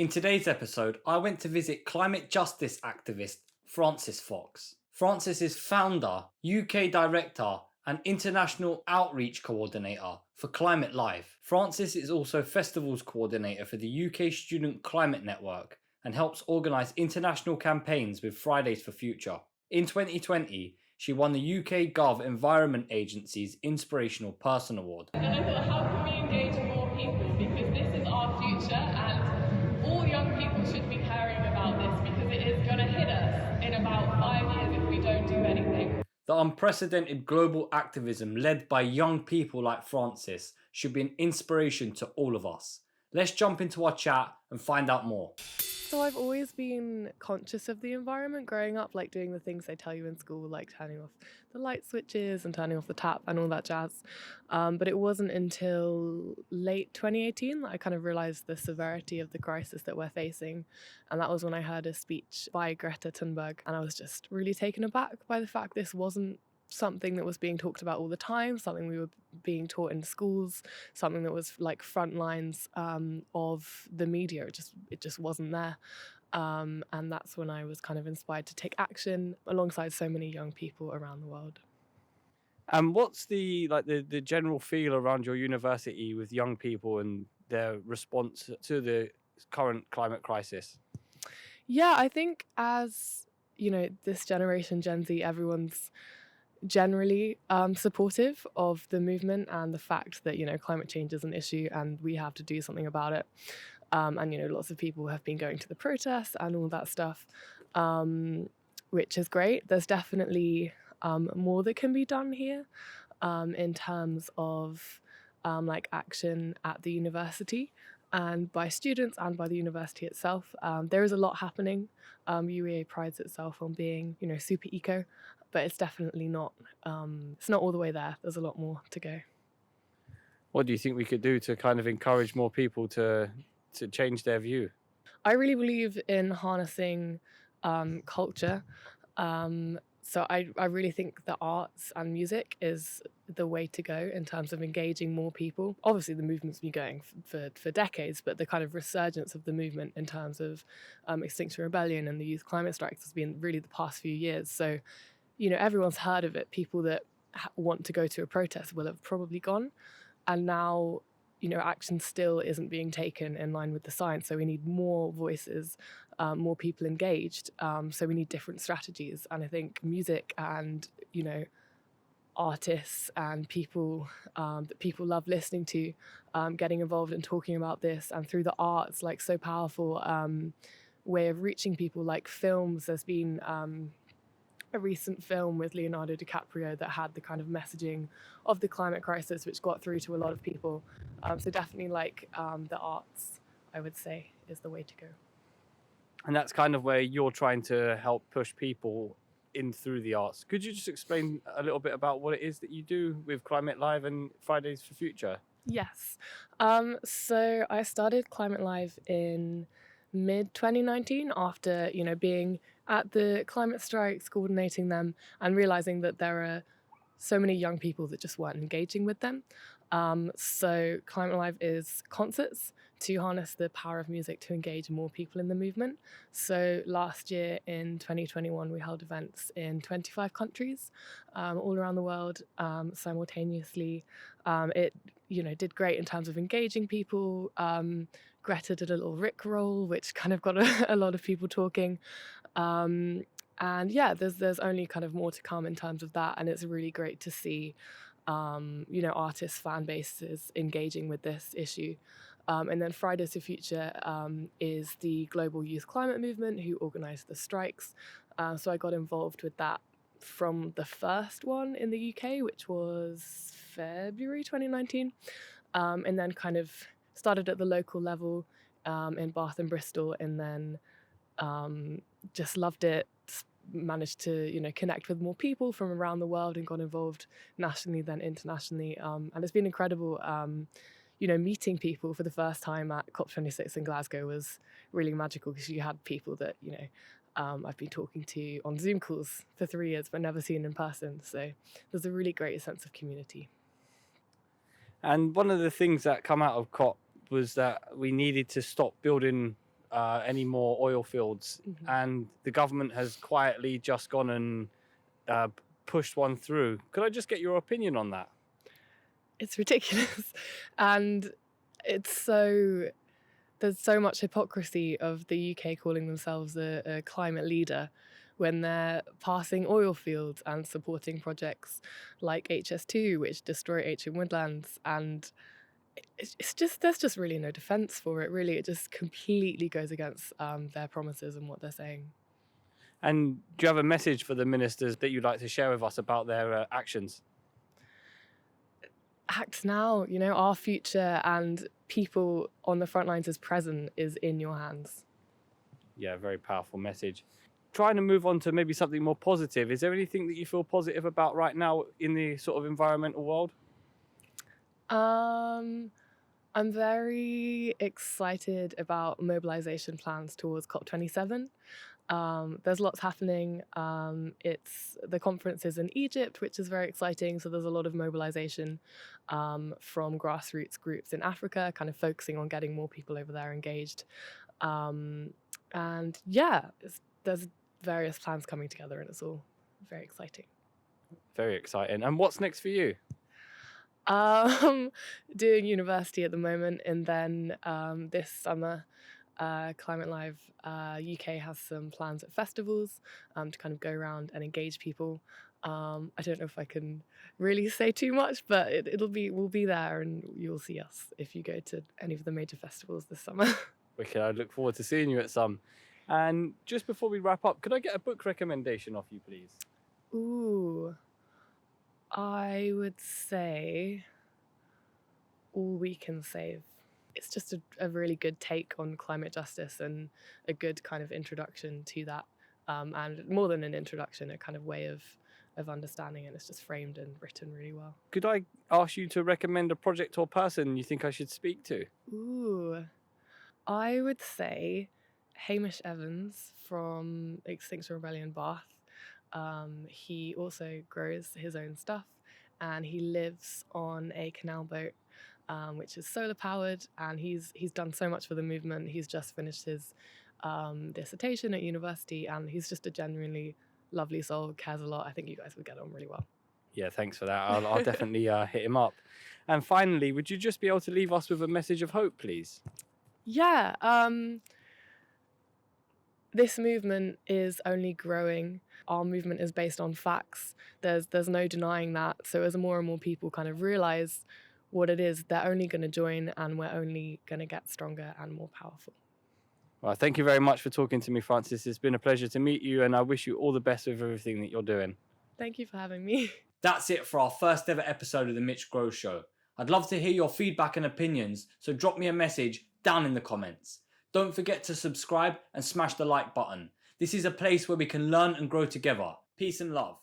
In today's episode, I went to visit climate justice activist Francis Fox. Francis is founder, UK director, and international outreach coordinator for Climate Live. Francis is also festivals coordinator for the UK Student Climate Network and helps organise international campaigns with Fridays for Future. In 2020, she won the UK Gov Environment Agency's Inspirational Person Award. And I thought, how can we engage more people? Because this is our future and all young people should be caring about this because it is going to hit us in about 5 years if we don't do anything. The unprecedented global activism led by young people like Francis should be an inspiration to all of us. Let's jump into our chat and find out more. So I've always been conscious of the environment growing up, like doing the things they tell you in school, like turning off the light switches and turning off the tap and all that jazz. But it wasn't until late 2018 that I kind of realised the severity of the crisis that we're facing. And that was when I heard a speech by Greta Thunberg. And I was just really taken aback by the fact this wasn't something that was being talked about all the time, something we were being taught in schools, something that was like front lines of the media. It just wasn't there. And that's when I was kind of inspired to take action alongside so many young people around the world. And what's the general feel around your university with young people and their response to the current climate crisis? Yeah, I think as, this generation, Gen Z, everyone's generally supportive of the movement and the fact that, climate change is an issue and we have to do something about it. And, lots of people have been going to the protests and all that stuff, which is great. There's definitely more that can be done here in terms of action at the university and by students and by the university itself. There is a lot happening. UEA prides itself on being, super eco, but it's definitely not, it's not all the way there. There's a lot more to go. What do you think we could do to kind of encourage more people to change their view? I really believe in harnessing culture. So I really think the arts and music is the way to go in terms of engaging more people. Obviously, the movement's been going for decades, but the kind of resurgence of the movement in terms of Extinction Rebellion and the youth climate strikes has been really the past few years. So, everyone's heard of it. People that want to go to a protest will have probably gone. And now, action still isn't being taken in line with the science. So we need more voices, more people engaged. So we need different strategies. And I think music and, artists and people that people love listening to, getting involved and talking about this, and through the arts, so powerful way of reaching people, like films. There's been a recent film with Leonardo DiCaprio that had the kind of messaging of the climate crisis, which got through to a lot of people. So definitely the arts, I would say, is the way to go. And that's kind of where you're trying to help push people in through the arts. Could you just explain a little bit about what it is that you do with Climate Live and Fridays for Future? Yes. So I started Climate Live in mid-2019 after, being at the climate strikes, coordinating them, and realising that there are so many young people that just weren't engaging with them. So Climate Live is concerts to harness the power of music to engage more people in the movement. So last year in 2021, we held events in 25 countries all around the world simultaneously. It did great in terms of engaging people. Greta did a little Rickroll, which kind of got a lot of people talking. And yeah, there's only kind of more to come in terms of that. And it's really great to see, artists, fan bases engaging with this issue. And then Fridays for Future is the global youth climate movement who organised the strikes. So I got involved with that from the first one in the UK, which was February 2019. And then kind of started at the local level in Bath and Bristol, and then just loved it. Managed to connect with more people from around the world and got involved nationally, then internationally, and it's been incredible. Meeting people for the first time at COP26 in Glasgow was really magical, because you had people that I've been talking to on Zoom calls for 3 years but never seen in person. So there's a really great sense of community. And one of the things that come out of COP was that we needed to stop building any more oil fields, and the government has quietly just gone and pushed one through. Could I just get your opinion on that? It's ridiculous. And there's so much hypocrisy of the UK calling themselves a climate leader when they're passing oil fields and supporting projects like HS2, which destroy ancient woodlands. And there's just really no defense for it, really. It just completely goes against their promises and what they're saying. And do you have a message for the ministers that you'd like to share with us about their actions? Act now, our future and people on the front lines as present is in your hands. Yeah, very powerful message. Trying to move on to maybe something more positive. Is there anything that you feel positive about right now in the sort of environmental world? I'm very excited about mobilization plans towards COP27. There's lots happening. The conference is in Egypt, which is very exciting. So there's a lot of mobilization from grassroots groups in Africa, kind of focusing on getting more people over there engaged. And yeah, there's various plans coming together, and it's all very exciting. Very exciting. And what's next for you? Doing university at the moment, and then this summer, Climate Live UK has some plans at festivals to kind of go around and engage people. I don't know if I can really say too much, but we'll be there, and you'll see us if you go to any of the major festivals this summer. Wicked. I look forward to seeing you at some. And just before we wrap up, could I get a book recommendation off you, please? Ooh, I would say All We Can Save. It's just a really good take on climate justice and a good kind of introduction to that. And more than an introduction, a kind of way of understanding it. It's just framed and written really well. Could I ask you to recommend a project or person you think I should speak to? Ooh, I would say Hamish Evans from Extinction Rebellion Bath. He also grows his own stuff, and he lives on a canal boat, which is solar powered, and he's done so much for the movement. He's just finished his dissertation at university, and he's just a genuinely lovely soul, cares a lot. I think you guys would get on really well. Yeah, thanks for that. I'll definitely hit him up. And finally, would you just be able to leave us with a message of hope, please? Yeah, this movement is only growing. Our movement is based on facts. There's no denying that. So as more and more people kind of realize what it is, they're only going to join, and we're only going to get stronger and more powerful. Well, thank you very much for talking to me, Francis. It's been a pleasure to meet you, and I wish you all the best with everything that you're doing. Thank you for having me. That's it for our first ever episode of the Mitch Grows Show. I'd love to hear your feedback and opinions, so drop me a message down in the comments. Don't forget to subscribe and smash the like button. This is a place where we can learn and grow together. Peace and love.